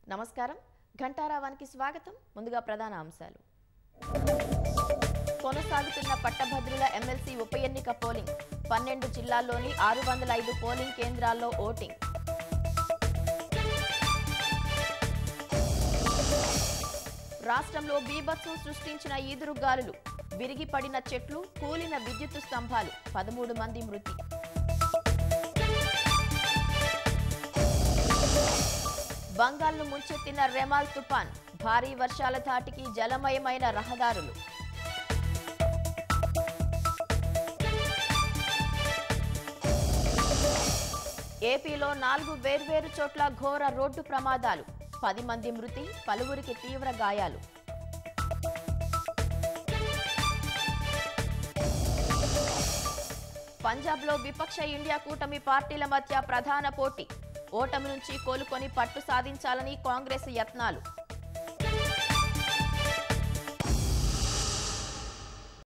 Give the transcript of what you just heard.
నమస్కారం ఘంటారావానికి స్వాగతం ముందుగా ప్రధాన అంశాలు కొనసాగుతున్న పట్టభద్రుల ఎమ్మెల్సీ ఉప ఎన్నిక పోలింగ్ 12 జిల్లాల్లోని 605 పోలింగ్ కేంద్రాల్లో ఓటింగ్ రాష్ట్రంలో బీభత్సం సృష్టించిన ఈదురుగాలులు విరిగి పడిన చెట్లు కూలిన విద్యుత్ స్తంభాలు 13 మంది మృతి బంగాల్ను ముంచెత్తిన రెమాల్ తుఫాన్ భారీ వర్షాల ధాటికి జలమయమైన రహదారులు ఏపీలో 4 వేర్వేరు చోట్ల ఘోర రోడ్డు ప్రమాదాలు 10 మంది మృతి పలువురికి తీవ్ర గాయాలు పంజాబ్లో విపక్ష ఇండియా కూటమి పార్టీల మధ్య ప్రధాన పోటీ ఓటమి నుంచి కోలుకొని పట్టు సాధించాలని కాంగ్రెస్ యత్నాలు